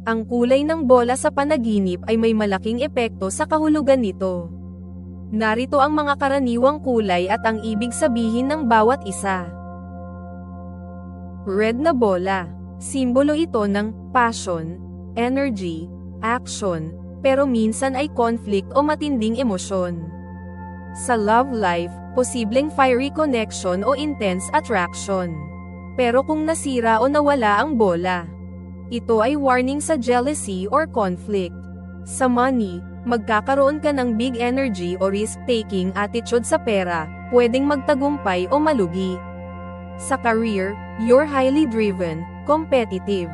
Ang kulay ng bola sa panaginip ay may malaking epekto sa kahulugan nito. Narito ang mga karaniwang kulay at ang ibig sabihin ng bawat isa. Red na bola. Simbolo ito ng passion, energy, action, pero minsan ay conflict o matinding emosyon. Sa love life, posibleng fiery connection o intense attraction. Pero kung nasira o nawala ang bola, ito ay warning sa jealousy or conflict. Sa money, magkakaroon ka ng big energy o risk-taking attitude sa pera, pwedeng magtagumpay o malugi. Sa career, you're highly driven, competitive.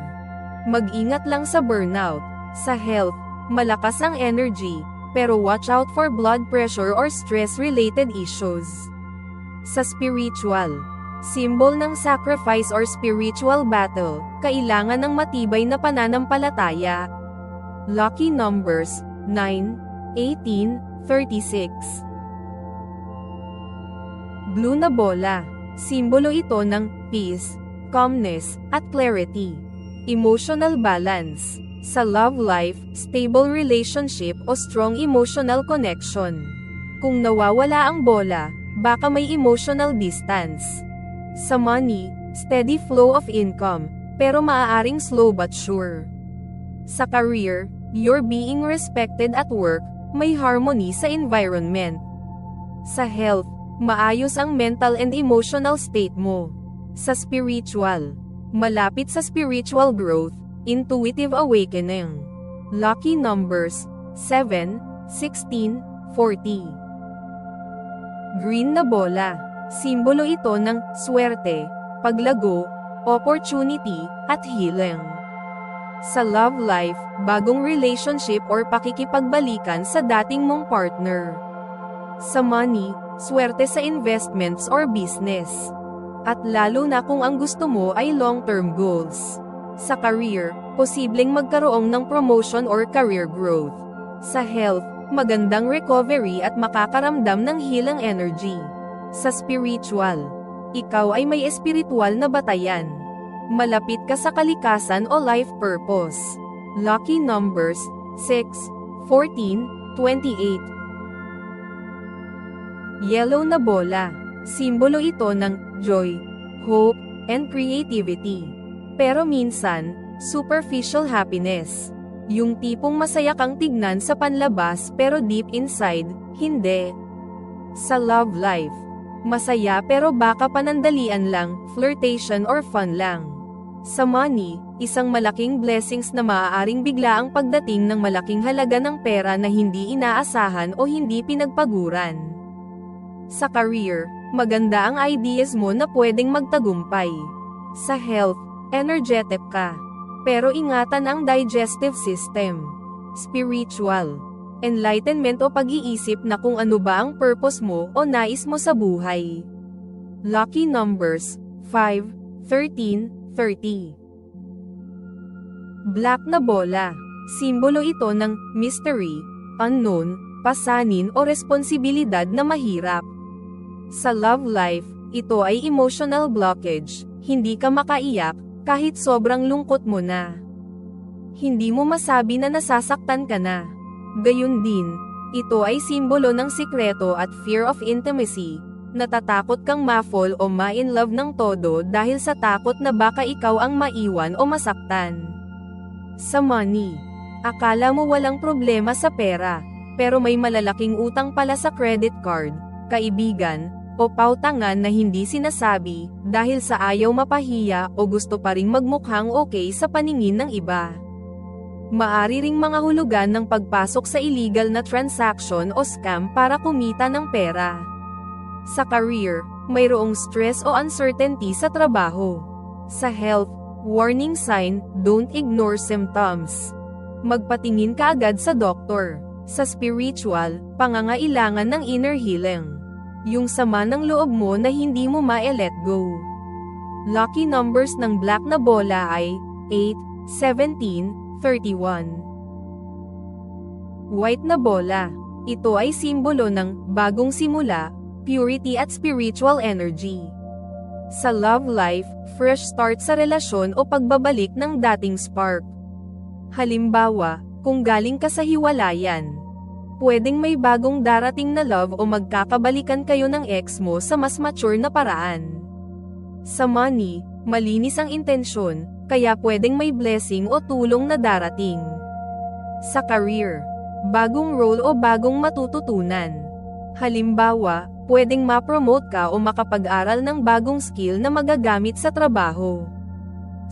Mag-ingat lang sa burnout. Sa health, malakas ang energy, pero watch out for blood pressure or stress-related issues. Sa spiritual, symbol ng sacrifice or spiritual battle, kailangan ng matibay na pananampalataya. Lucky numbers, 9, 18, 36. Blue na bola. Simbolo ito ng peace, calmness, at clarity. Emotional balance. Sa love life, stable relationship o strong emotional connection. Kung nawawala ang bola, baka may emotional distance. Sa money, steady flow of income, pero maaaring slow but sure. Sa career, you're being respected at work, may harmony sa environment. Sa health, maayos ang mental and emotional state mo. Sa spiritual, malapit sa spiritual growth, intuitive awakening. Lucky numbers, 7, 16, 40. Green na bola. Simbolo ito ng swerte, paglago, opportunity, at healing. Sa love life, bagong relationship or pakikipagbalikan sa dating mong partner. Sa money, swerte sa investments or business. At lalo na kung ang gusto mo ay long-term goals. Sa career, posibleng magkaroon ng promotion or career growth. Sa health, magandang recovery at makakaramdam ng healing energy. Sa spiritual, ikaw ay may espiritual na batayan. Malapit ka sa kalikasan o life purpose. Lucky numbers, 6, 14, 28. Yellow na bola. Simbolo ito ng joy, hope, and creativity. Pero minsan, superficial happiness. Yung tipong masaya kang tignan sa panlabas pero deep inside, hindi. Sa love life, masaya pero baka panandalian lang, flirtation or fun lang. Sa money, isang malaking blessings na maaaring bigla ang pagdating ng malaking halaga ng pera na hindi inaasahan o hindi pinagpaguran. Sa career, maganda ang ideas mo na pwedeng magtagumpay. Sa health, energetic ka. Pero ingatan ang digestive system. Spiritual, enlightenment o pag-iisip na kung ano ba ang purpose mo o nais mo sa buhay. Lucky numbers, 5, 13, 30. Black na bola. Simbolo ito ng mystery, unknown, pasanin o responsibilidad na mahirap. Sa love life, ito ay emotional blockage, hindi ka makaiyak, kahit sobrang lungkot mo na. Hindi mo masabi na nasasaktan ka na. Gayun din, ito ay simbolo ng sikreto at fear of intimacy. Natatakot kang ma-fall o ma-in love ng todo dahil sa takot na baka ikaw ang maiwan o masaktan. Sa money, akala mo walang problema sa pera, pero may malalaking utang pala sa credit card, kaibigan, o pautangan na hindi sinasabi, dahil sa ayaw mapahiya o gusto pa ring magmukhang okay sa paningin ng iba. Maari ring mga hulugan ng pagpasok sa illegal na transaction o scam para kumita ng pera. Sa career, mayroong stress o uncertainty sa trabaho. Sa health, warning sign, don't ignore symptoms. Magpatingin ka agad sa doktor. Sa spiritual, pangangailangan ng inner healing. Yung sama ng loob mo na hindi mo ma-let go. Lucky numbers ng black na bola ay 8, 17, 31. White na bola. Ito ay simbolo ng bagong simula, purity at spiritual energy. Sa love life, fresh start sa relasyon o pagbabalik ng dating spark. Halimbawa, kung galing ka sa hiwalayan, pwedeng may bagong darating na love o magkakabalikan kayo ng ex mo sa mas mature na paraan. Sa money, malinis ang intensyon, kaya pwedeng may blessing o tulong na darating. Sa career, bagong role o bagong matututunan. Halimbawa, pwedeng ma-promote ka o makapag-aral ng bagong skill na magagamit sa trabaho.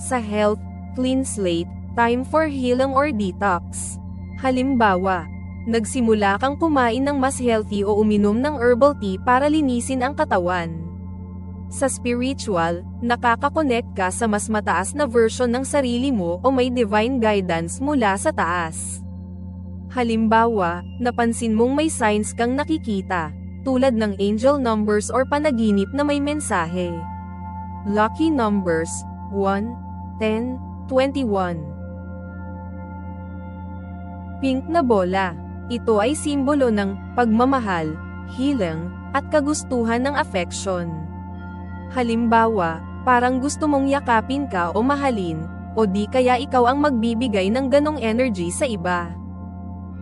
Sa health, clean slate, time for healing or detox. Halimbawa, nagsimula kang kumain ng mas healthy o uminom ng herbal tea para linisin ang katawan. Sa spiritual, nakaka-connect ka sa mas mataas na version ng sarili mo o may divine guidance mula sa taas. Halimbawa, napansin mong may signs kang nakikita, tulad ng angel numbers or panaginip na may mensahe. Lucky numbers, 1, 10, 21. Pink na bola. Ito ay simbolo ng pagmamahal, healing, at kagustuhan ng affection. Halimbawa, parang gusto mong yakapin ka o mahalin, o di kaya ikaw ang magbibigay ng ganong energy sa iba.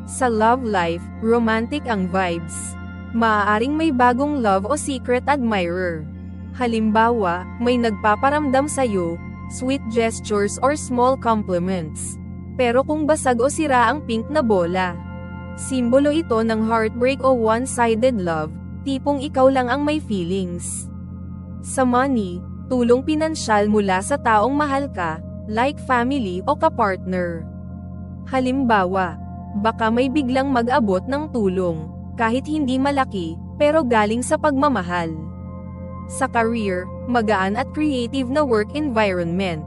Sa love life, romantic ang vibes. Maaaring may bagong love o secret admirer. Halimbawa, may nagpaparamdam sa'yo, sweet gestures or small compliments. Pero kung basag o sira ang pink na bola, simbolo ito ng heartbreak o one-sided love, tipong ikaw lang ang may feelings. Sa money, tulong pinansyal mula sa taong mahal ka, like family o kapartner. Halimbawa, baka may biglang mag-abot ng tulong, kahit hindi malaki, pero galing sa pagmamahal. Sa career, magaan at creative na work environment.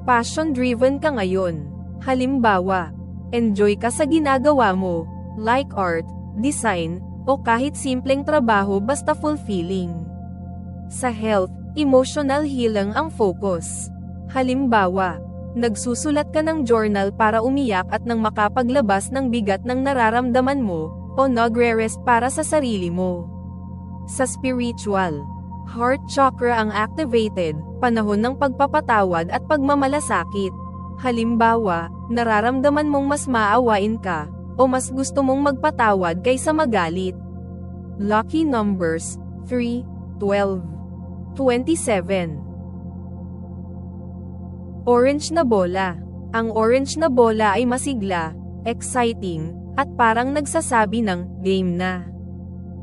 Passion-driven ka ngayon. Halimbawa, enjoy ka sa ginagawa mo, like art, design, o kahit simpleng trabaho basta fulfilling. Sa health, emotional healing ang focus. Halimbawa, nagsusulat ka ng journal para umiyak at nang makapaglabas ng bigat ng nararamdaman mo, o nagre-rest para sa sarili mo. Sa spiritual, heart chakra ang activated, panahon ng pagpapatawad at pagmamalasakit. Halimbawa, nararamdaman mong mas maawain ka, o mas gusto mong magpatawad kaysa magalit. Lucky numbers, 3, 12, 27. Orange na bola. Ang orange na bola ay masigla, exciting, at parang nagsasabi ng game na.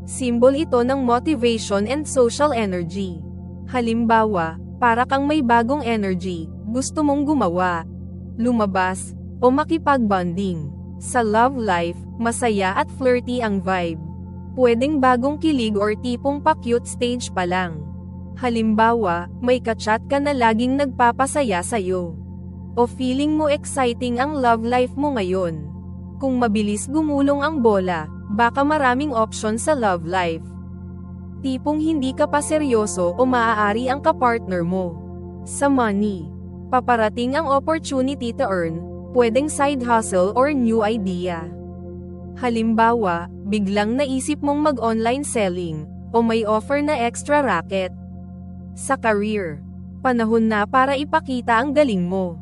Symbol ito ng motivation and social energy. Halimbawa, para kang may bagong energy, gusto mong gumawa, lumabas, o makipag-bonding. Sa love life, masaya at flirty ang vibe. Pwedeng bagong kilig or tipong pa-cute stage pa lang. Halimbawa, may kachat ka na laging nagpapasaya sa'yo. O feeling mo exciting ang love life mo ngayon. Kung mabilis gumulong ang bola, baka maraming option sa love life. Tipong hindi ka pa seryoso o maaari ang kapartner mo. Sa money, paparating ang opportunity to earn, pwedeng side hustle or new idea. Halimbawa, biglang naisip mong mag-online selling, o may offer na extra racket. Sa career, panahon na para ipakita ang galing mo.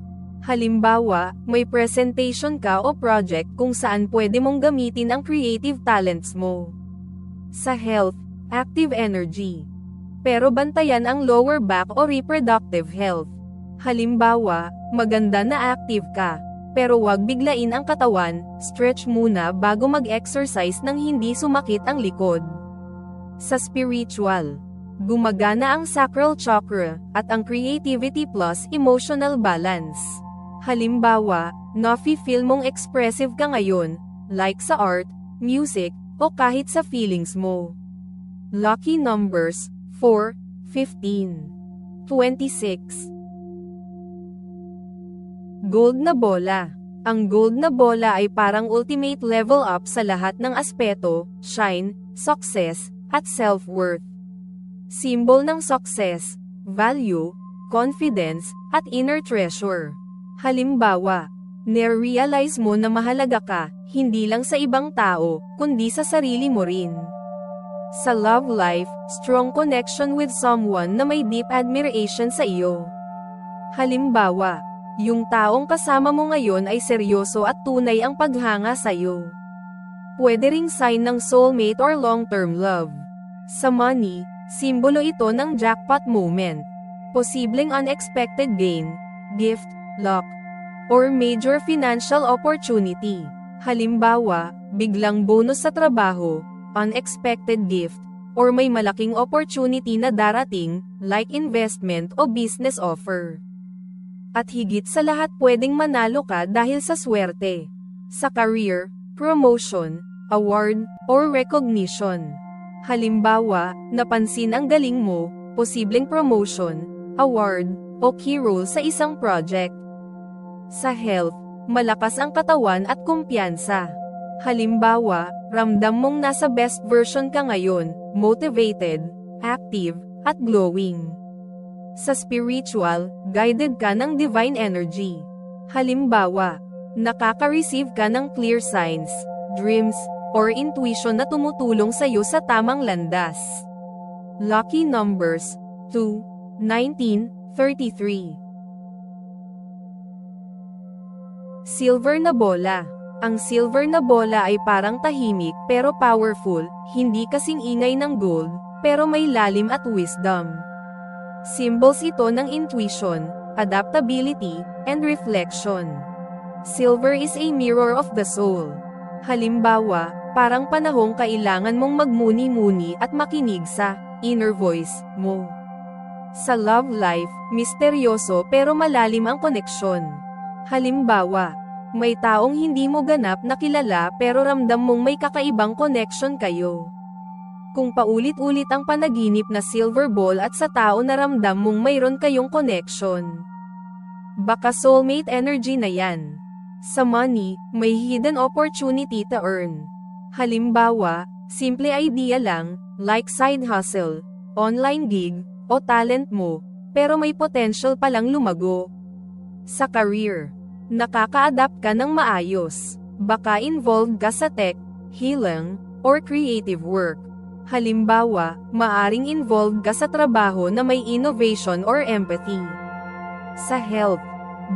Halimbawa, may presentation ka o project kung saan pwede mong gamitin ang creative talents mo. Sa health, active energy. Pero bantayan ang lower back o reproductive health. Halimbawa, maganda na active ka, pero wag biglain ang katawan, stretch muna bago mag-exercise nang hindi sumakit ang likod. Sa spiritual, gumagana ang sacral chakra, at ang creativity plus emotional balance. Halimbawa, nafi-feel mong expressive ka ngayon, like sa art, music, o kahit sa feelings mo. Lucky numbers, 4, 15, 26. Gold na bola. Ang gold na bola ay parang ultimate level up sa lahat ng aspeto, shine, success, at self-worth. Symbol ng success, value, confidence, at inner treasure. Halimbawa, na-realize mo na mahalaga ka, hindi lang sa ibang tao, kundi sa sarili mo rin. Sa love life, strong connection with someone na may deep admiration sa iyo. Halimbawa, yung taong kasama mo ngayon ay seryoso at tunay ang paghanga sa iyo. Pwede ring sign ng soulmate or long-term love. Sa money, simbolo ito ng jackpot moment. Posibleng unexpected gain, gift, luck, or major financial opportunity. Halimbawa, biglang bonus sa trabaho, unexpected gift, or may malaking opportunity na darating, like investment o business offer. At higit sa lahat pwedeng manalo ka dahil sa swerte. Sa career, promotion, award, or recognition. Halimbawa, napansin ang galing mo, posibleng promotion, award, o key role sa isang project. Sa health, malakas ang katawan at kumpiyansa. Halimbawa, ramdam mong nasa best version ka ngayon, motivated, active, at glowing. Sa spiritual, guided ka ng divine energy. Halimbawa, nakaka-receive ka ng clear signs, dreams, or intuition na tumutulong sa iyo sa tamang landas. Lucky numbers: 2, 19, 33. Silver na bola. Ang silver na bola ay parang tahimik pero powerful, hindi kasing ingay ng gold, pero may lalim at wisdom. Symbols ito ng intuition, adaptability, and reflection. Silver is a mirror of the soul. Halimbawa, parang panahong kailangan mong magmuni-muni at makinig sa inner voice mo. Sa love life, misteryoso pero malalim ang koneksyon. Halimbawa, may taong hindi mo ganap na kilala pero ramdam mong may kakaibang connection kayo. Kung paulit-ulit ang panaginip na silver ball at sa tao na ramdam mong mayroon kayong connection, baka soulmate energy na yan. Sa money, may hidden opportunity to earn. Halimbawa, simple idea lang, like side hustle, online gig, o talent mo, pero may potential palang lumago. Sa career, nakaka-adapt ka ng maayos. Baka involved ka sa tech, healing, or creative work. Halimbawa, maaring involved ka sa trabaho na may innovation or empathy. Sa health,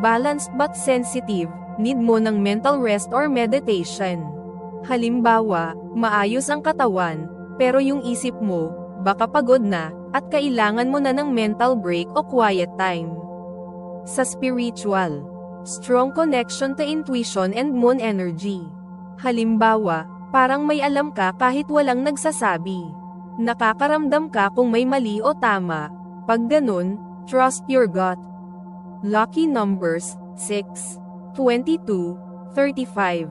balanced but sensitive, need mo ng mental rest or meditation. Halimbawa, maayos ang katawan, pero yung isip mo, baka pagod na, at kailangan mo na ng mental break o quiet time. Sa spiritual, strong connection to intuition and moon energy. Halimbawa, parang may alam ka kahit walang nagsasabi. Nakakaramdam ka kung may mali o tama. Pag ganun, trust your gut. Lucky numbers: 6, 22, 35.